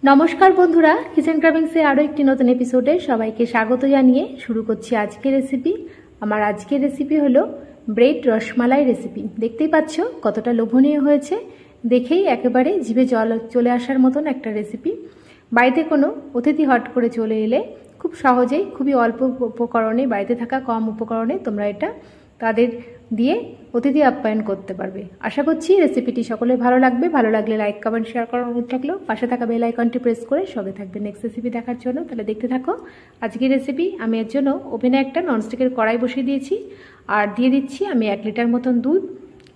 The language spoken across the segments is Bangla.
নমস্কার বন্ধুরা, কিচেন ক্রাভিংসের আরও একটি নতুন এপিসোডে সবাইকে স্বাগত জানিয়ে শুরু করছি আজকের রেসিপি। আমার আজকের রেসিপি হলো ব্রেড রসমালাই রেসিপি। দেখতেই পাচ্ছ কতটা লোভনীয় হয়েছে, দেখেই একেবারে জিভে জল চলে আসার মতন একটা রেসিপি। বাড়িতে কোনো অতিথি হট করে চলে এলে খুব সহজেই, খুবই অল্প উপকরণে, বাড়িতে থাকা কম উপকরণে তোমরা এটা তাদের দিয়ে অতিথি আপ্যায়ন করতে পারবে। আশা করছি রেসিপিটি সকলের ভালো লাগবে। ভালো লাগলে লাইক, কমেন্ট, শেয়ার করার অনুরোধ থাকলো। পাশে থাকা বেল আইকনটি প্রেস করে সঙ্গে থাকবে নেক্সট রেসিপি দেখার জন্য। তাহলে দেখতে থাকো আজকের রেসিপি। আমি এর জন্য ওভেনে একটা ননস্টিকের কড়াই বসিয়ে দিয়েছি আর দিয়ে দিচ্ছি আমি 1 লিটার মতন দুধ।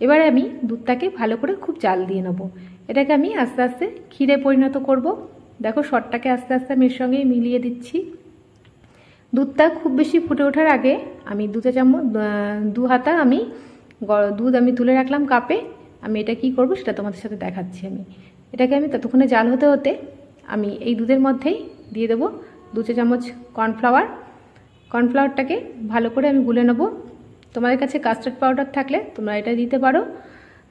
এবারে আমি দুধটাকে ভালো করে খুব জাল দিয়ে নেব। এটাকে আমি আস্তে আস্তে ক্ষীরে পরিণত করব। দেখো শটটাকে আস্তে আস্তে আমি এর সঙ্গে মিলিয়ে দিচ্ছি। দুধটা খুব বেশি ফুটে ওঠার আগে আমি 2 চামচ 2 হাতা আমি দুধ আমি তুলে রাখলাম কাপে। আমি এটা কি করব সেটা তোমাদের সাথে দেখাচ্ছি। এটাকে আমি ততক্ষণে জাল হতে হতে আমি এই দুধের মধ্যেই দিয়ে দেবো 2 চামচ কর্নফ্লাওয়ারটাকে ভালো করে আমি গুলে নেব। তোমাদের কাছে কাস্টার্ড পাউডার থাকলে তোমরা এটা দিতে পারো,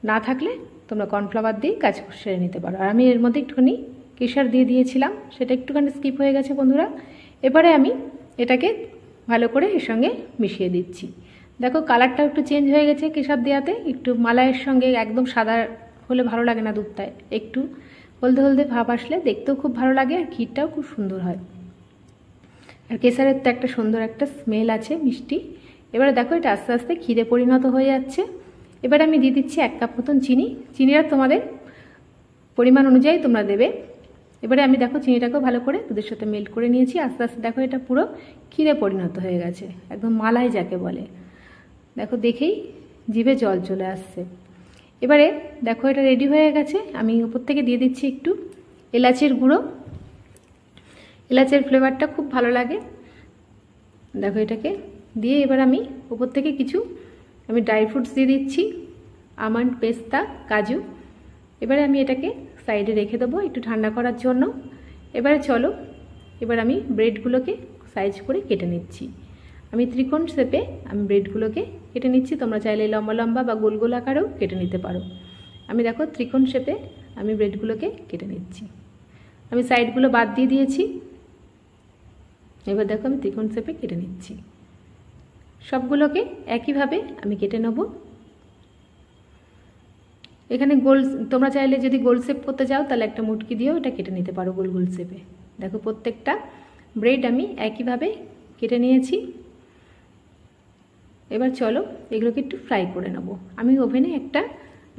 না থাকলে তোমরা কর্নফ্লাওয়ার দিয়ে কাজ সেরে নিতে পারো। আর আমি এর মধ্যে একটুখানি কেশর দিয়ে দিয়েছিলাম, সেটা একটুখানি স্কিপ হয়ে গেছে বন্ধুরা। এবারে আমি এটাকে ভালো করে এর সঙ্গে মিশিয়ে দিচ্ছি। দেখো কালারটাও একটু চেঞ্জ হয়ে গেছে কেশর দেওয়াতে। একটু মালাইয়ের সঙ্গে একদম সাদা হলে ভালো লাগে না দুধটায়, একটু হলদে হলদে ভাব আসলে দেখতেও খুব ভালো লাগে আর ক্ষীরটাও খুব সুন্দর হয়। আর কেশরের তো একটা সুন্দর একটা স্মেল আছে, মিষ্টি। এবারে দেখো এটা আস্তে আস্তে ক্ষীরে পরিণত হয়ে যাচ্ছে। এবারে আমি দিয়ে দিচ্ছি 1 কাপ মতন চিনি। চিনিটা তোমাদের পরিমাণ অনুযায়ী তোমরা দেবে। এবারে আমি দেখো চিনিটাকেও ভালো করে দুধের সাথে মেল্ট করে নিয়েছি। আস্তে আস্তে দেখো এটা পুরো ক্ষীরে পরিণত হয়ে গেছে, একদম মালাই যাকে বলে। দেখো দেখেই জিভে জল চলে আসছে। এবারে দেখো এটা রেডি হয়ে গেছে। আমি উপর থেকে দিয়ে দিচ্ছি একটু এলাচের গুঁড়ো। এলাচের ফ্লেভারটা খুব ভালো লাগে। দেখো এটাকে দিয়ে এবার আমি উপর থেকে কিছু আমি ড্রাই ফ্রুটস দিয়ে দিচ্ছি, আমন্ড, পেস্তা, কাজু। এবারে আমি এটাকে সাইডে রেখে দেবো একটু ঠান্ডা করার জন্য। এবারে চলো এবার আমি ব্রেডগুলোকে সাইজ করে কেটে নিচ্ছি। আমি ত্রিকোণ শেপে আমি ব্রেডগুলোকে কেটে নিচ্ছি। তোমরা চাইলে লম্বা লম্বা বা গোল গোল আকারেও কেটে নিতে পারো। আমি দেখো ত্রিকোণ শেপে আমি ব্রেডগুলোকে কেটে নিচ্ছি। আমি সাইডগুলো বাদ দিয়ে দিয়েছি। এবার দেখো আমি ত্রিকোণ শেপে কেটে নিচ্ছি। সবগুলোকে একইভাবে আমি কেটে নেব। এখানে গোল, তোমরা চাইলে যদি গোল শেপ করতে চাও তাহলে একটা মুটকি দিয়েও এটা কেটে নিতে পারো গোল গোল শেপে। দেখো প্রত্যেকটা ব্রেড আমি একইভাবে কেটে নিয়েছি। এবার চলো এগুলোকে একটু ফ্রাই করে নেব। আমি ওভেনে একটা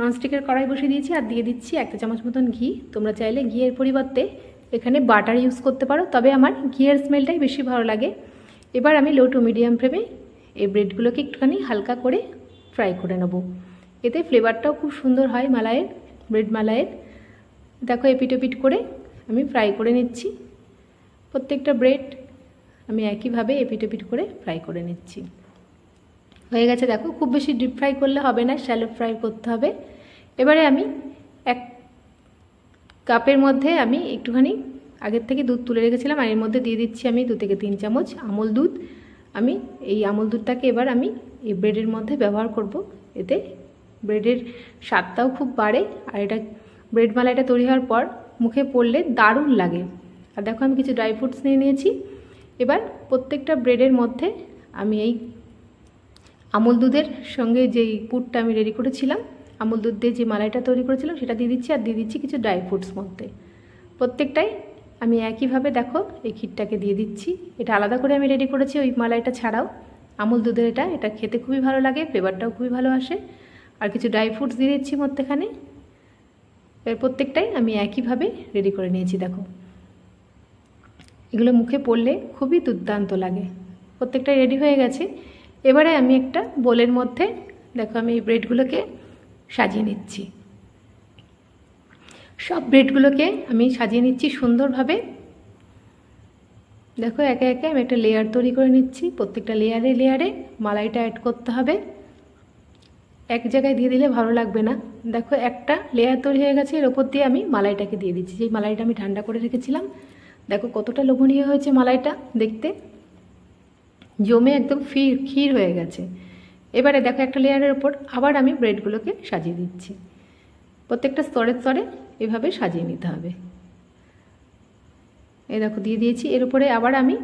ননস্টিকের কড়াই বসিয়ে দিয়েছি আর দিয়ে দিচ্ছি 1 চামচ মতন ঘি। তোমরা চাইলে ঘিয়ের পরিবর্তে এখানে বাটার ইউজ করতে পারো, তবে আমার ঘিয়ের স্মেলটাই বেশি ভালো লাগে। এবার আমি লো টু মিডিয়াম ফ্লেমে এই ব্রেডগুলোকে একটুখানি হালকা করে ফ্রাই করে নেব। এতে ফ্লেভারটাও খুব সুন্দর হয় মালাইয়ের, ব্রেড মালাইয়ের। দেখো এপিট ওপিট করে আমি ফ্রাই করে নিচ্ছি। প্রত্যেকটা ব্রেড আমি একইভাবে এপিট ওপিট করে ফ্রাই করে নিচ্ছি। হয়ে গেছে দেখো, খুব বেশি ডিপ ফ্রাই করলে হবে না, শ্যালো ফ্রাই করতে হবে। এবারে আমি 1 কাপের মধ্যে আমি একটুখানি আগের থেকে দুধ তুলে রেখেছিলাম আর এর মধ্যে দিয়ে দিচ্ছি আমি 2 থেকে 3 চামচ আমুল দুধ। আমি এই আমুল দুধটাকে এবার আমি এই ব্রেডের মধ্যে ব্যবহার করব। এতে ব্রেডের স্বাদটাও খুব বাড়ে আর এটা ব্রেড মালাইটা তৈরি হওয়ার পর মুখে পড়লে দারুণ লাগে। আর দেখো আমি কিছু ড্রাই ফ্রুটস নিয়ে নিয়েছি। এবার প্রত্যেকটা ব্রেডের মধ্যে আমি এই আমুল দুধের সঙ্গে যেই পুরটা আমি রেডি করেছিলাম, আমুল দুধ দিয়ে যে মালাইটা তৈরি করেছিলাম সেটা দিয়ে দিচ্ছি আর দিয়ে দিচ্ছি কিছু ড্রাই ফ্রুটস মধ্যে। প্রত্যেকটাই আমি একইভাবে দেখো এই ক্ষীরটাকে দিয়ে দিচ্ছি। এটা আলাদা করে আমি রেডি করেছি ওই মালাইটা ছাড়াও। আমুল দুধের এটা খেতে খুবই ভালো লাগে, ফ্লেভারটাও খুবই ভালো আসে। আর কিছু ড্রাই ফ্রুটস দিয়ে দিচ্ছি মধ্যেখানে। এর প্রত্যেকটাই আমি একইভাবে রেডি করে নিয়েছি। দেখো এগুলো মুখে পড়লে খুবই দুর্দান্ত লাগে। প্রত্যেকটাই রেডি হয়ে গেছে। এবারে আমি একটা বোলের মধ্যে দেখো আমি এই ব্রেডগুলোকে সাজিয়ে নিচ্ছি। সব ব্রেডগুলোকে আমি সাজিয়ে নিচ্ছি সুন্দরভাবে। দেখো একে একে আমি একটা লেয়ার তৈরি করে নিচ্ছি। প্রত্যেকটা লেয়ারে লেয়ারে মালাইটা অ্যাড করতে হবে, এক জায়গায় দিয়ে দিলে ভালো লাগবে না। দেখো একটা লেয়ার তৈরি হয়ে গেছে, এর ওপর দিয়ে আমি মালাইটাকে দিয়ে দিচ্ছি। যেই মালাইটা আমি ঠান্ডা করে রেখেছিলাম। দেখো কতটা লোভনীয় হয়েছে মালাইটা দেখতে, জমে একদম ক্ষীর হয়ে গেছে। এবারে দেখো একটা লেয়ারের ওপর আবার আমি ব্রেডগুলোকে সাজিয়ে দিচ্ছি। প্রত্যেকটা স্তরে স্তরে এভাবে সাজিয়ে নিতে হবে। এই দেখো দিয়ে দিয়েছি। এর উপরে আবার আমি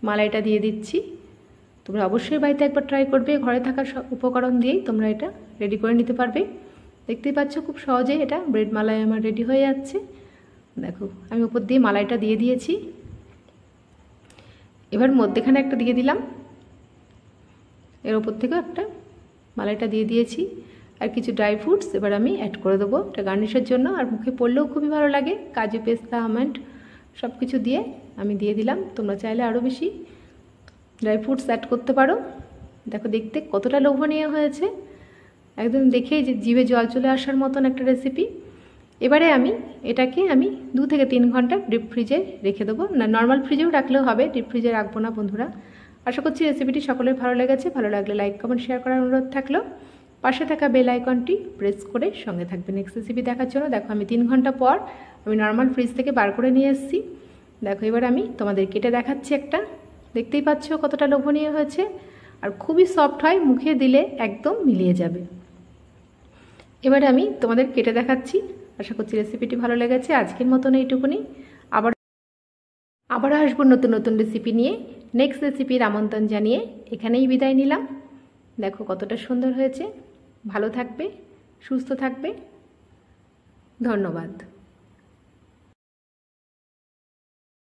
মালাইটা দিয়ে দিচ্ছি। তোমরা অবশ্যই বাড়িতে একবার ট্রাই করবে, ঘরে থাকা সব উপকরণ দিয়েই তোমরা এটা রেডি করে নিতে পারবে। দেখতেই পাচ্ছ খুব সহজে এটা ব্রেড মালাই আমার রেডি হয়ে যাচ্ছে। দেখো আমি উপর দিয়ে মালাইটা দিয়ে দিয়েছি। এবার মধ্যেখানে একটা দিয়ে দিলাম, এর ওপর থেকেও একটা মালাইটা দিয়ে দিয়েছি, আর কিছু ড্রাই ফ্রুটস এবার আমি অ্যাড করে দেবো এটা গার্নিশের জন্য। আর মুখে পড়লেও খুবই ভালো লাগে, কাজু, পেস্তা, আমন্ড সব কিছু দিয়ে আমি দিয়ে দিলাম। তোমরা চাইলে আরও বেশি ড্রাই ফ্রুটস অ্যাড করতে পারো। দেখো দেখতে কতটা লোভনীয় হয়েছে, একদম দেখেই যে জিভে জল চলে আসার মতন একটা রেসিপি। এবারে এটাকে 2 থেকে 3 ঘন্টা ডিপ ফ্রিজে রেখে দেবো। না, নর্মাল ফ্রিজেও রাখলেও হবে, ডিপ ফ্রিজে রাখবো না বন্ধুরা। আশা করছি রেসিপিটি সকলের ভালো লেগেছে। ভালো লাগলে লাইক, কমেন্ট, শেয়ার করার অনুরোধ থাকলো। পাশে থাকা বেল আইকনটি প্রেস করে সঙ্গে থাকবে নেক্সট রেসিপি দেখার জন্য। দেখো আমি 3 ঘন্টা পর আমি নর্মাল ফ্রিজ থেকে বার করে নিয়ে এসেছি। দেখো এবার আমি তোমাদের কেটে দেখাচ্ছি একটা। দেখতেই পাচ্ছ কতটা লোভনীয় হয়েছে, আর খুবই সফট হয়, মুখে দিলে একদম মিলিয়ে যাবে। এবারে আমি তোমাদের কেটে দেখাচ্ছি। আশা করছি রেসিপিটি ভালো লেগেছে। আজকের মতন এইটুকুনি। আবার আসবো নতুন নতুন রেসিপি নিয়ে। নেক্সট রেসিপির আমন্ত্রণ জানিয়ে এখানেই বিদায় নিলাম। দেখো কতটা সুন্দর হয়েছে। ভালো থাকবে, সুস্থ থাকবে। ধন্যবাদ।